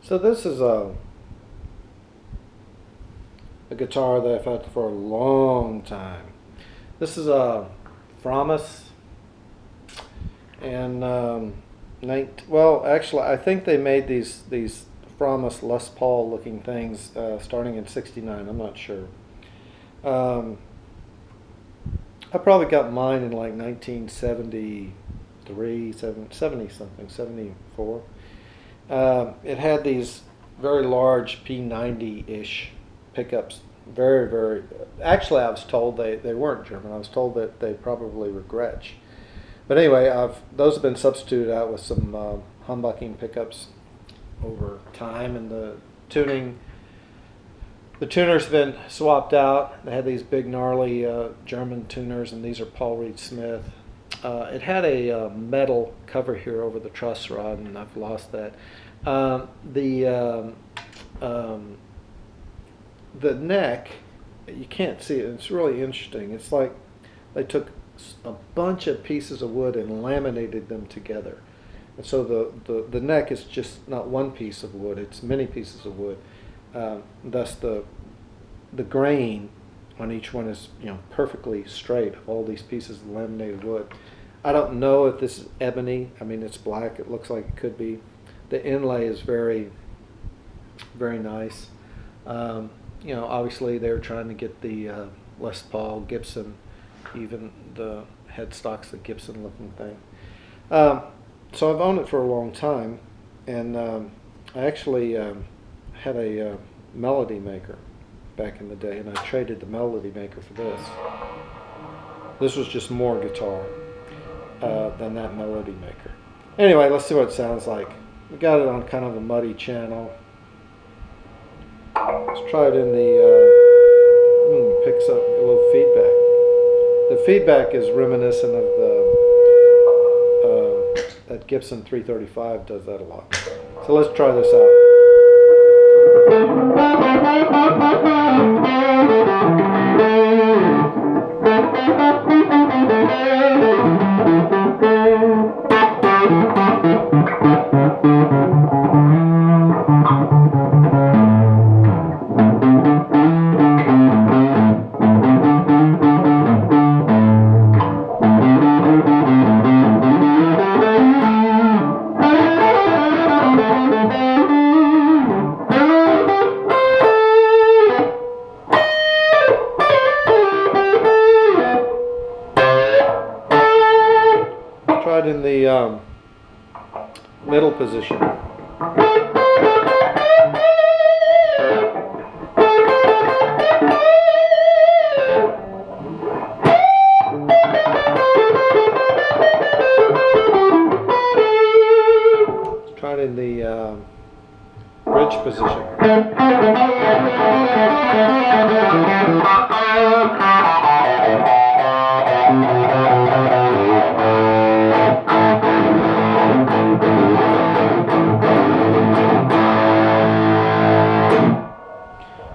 So this is a guitar that I've had for a long time. This is a Framus, and well, actually, I think they made these Framus Les Paul looking things starting in '69. I'm not sure. I probably got mine in like 1973, 70 something, 74. It had these very large P90-ish pickups. Very, actually I was told they weren't German. I was told that they probably were Gretsch. But anyway, those have been substituted out with some humbucking pickups over time, and the tuner's been swapped out. They had these big gnarly German tuners, and these are Paul Reed Smith. It had a metal cover here over the truss rod, and I've lost that. The neck, you can't see it. It's really interesting. It's like they took a bunch of pieces of wood and laminated them together. And so the neck is just not one piece of wood, it's many pieces of wood. Thus the grain on each one is, you know, perfectly straight of all these pieces of laminated wood. I don't know if this is ebony. I mean, it's black. It looks like it could be. The inlay is very, very nice. You know, obviously they're trying to get the Les Paul, Gibson, even the headstock's the Gibson looking thing. So I've owned it for a long time, and I actually had a melody maker back in the day, and I traded the melody maker for this. This was just more guitar than that melody maker. Anyway, let's see what it sounds like. We got it on kind of a muddy channel. Let's try it in the, picks up a little feedback. The feedback is reminiscent of that Gibson 335 does that a lot. So let's try this out. Tried in the middle position. Tried in the bridge position.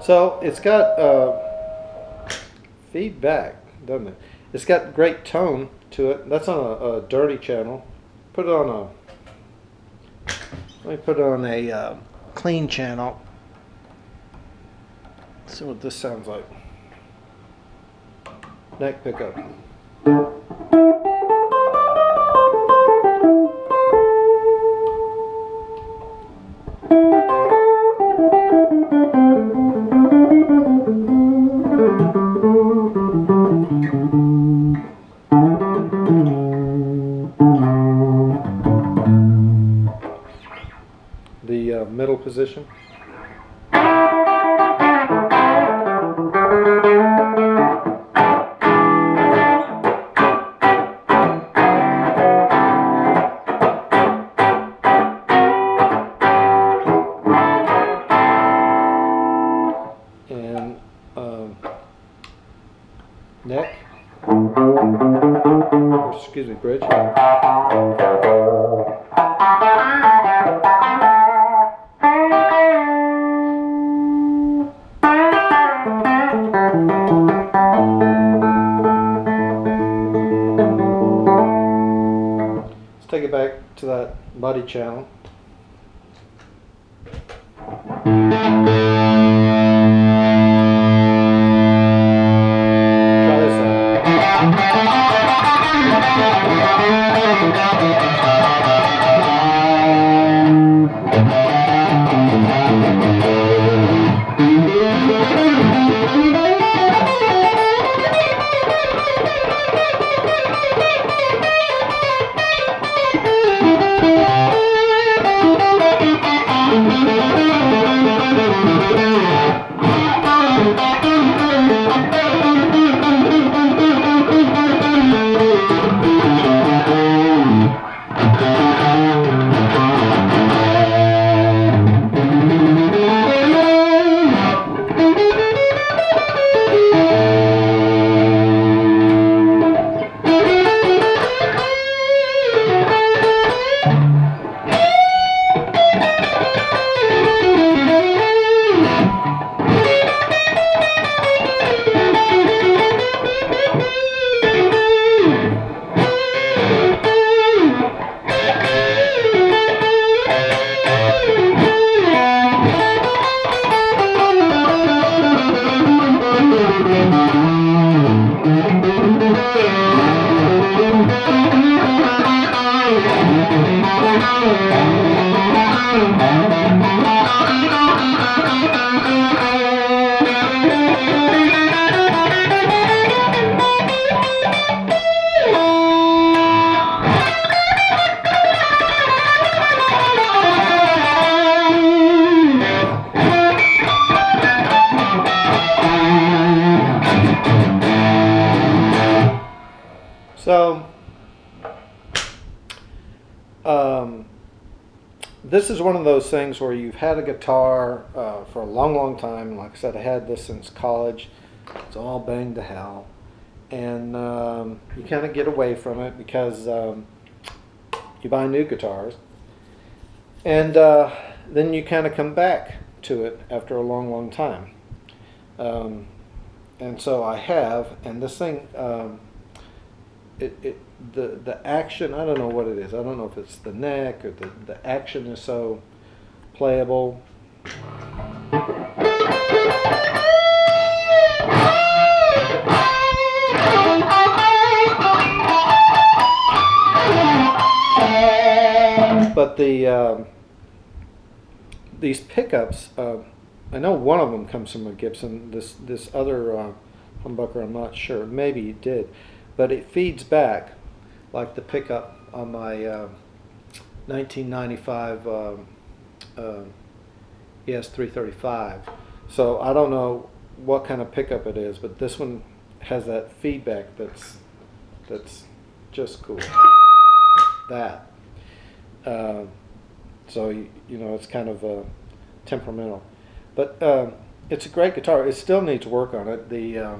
So it's got feedback, doesn't it? It's got great tone to it. That's on a dirty channel. Put it on a, let me put it on a clean channel. Let's see what this sounds like. Neck pickup. The middle position. And neck. Excuse me, bridge. Let's take it back to that muddy channel. Try this So, this is one of those things where you've had a guitar for a long time. Like I said, I had this since college. It's all banged to hell. And you kind of get away from it because you buy new guitars. And then you kind of come back to it after a long time. And so I have, and this thing... the action, I don't know what it is. I don't know if it's the neck or the action is so playable. But these pickups, I know one of them comes from a Gibson. This other humbucker, I'm not sure. Maybe it did. But it feeds back like the pickup on my 1995 ES335. So I don't know what kind of pickup it is, but this one has that feedback that's just cool. That. So you know, it's kind of temperamental, but it's a great guitar. It still needs work on it. The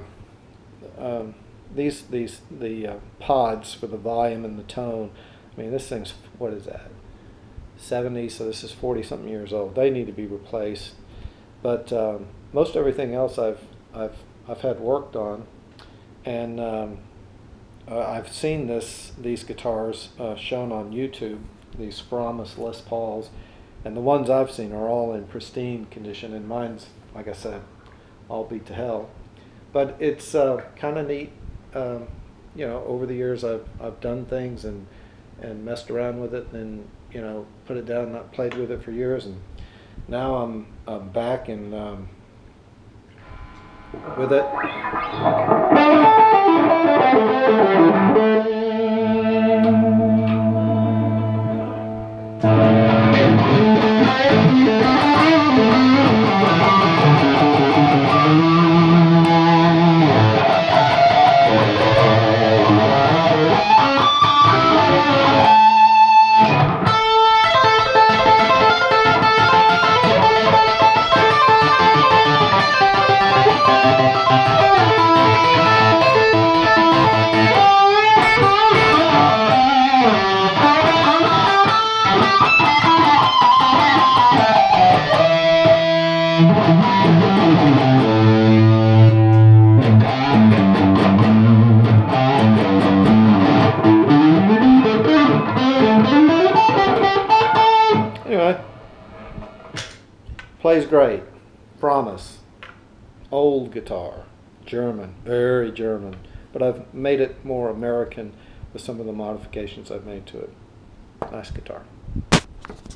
pods for the volume and the tone. I mean, this thing's, what is that? 70s, so this is 40-something years old. They need to be replaced. But most everything else I've had worked on, and I've seen these guitars shown on YouTube. These Framus Les Pauls, and the ones I've seen are all in pristine condition, and mine's, like I said, all beat to hell. But it's kind of neat. You know, over the years I've done things and messed around with it, and you know, put it down and not played with it for years, and now I'm back and with it. Plays great. Framus. Old guitar. German. Very German. But I've made it more American with some of the modifications I've made to it. Nice guitar.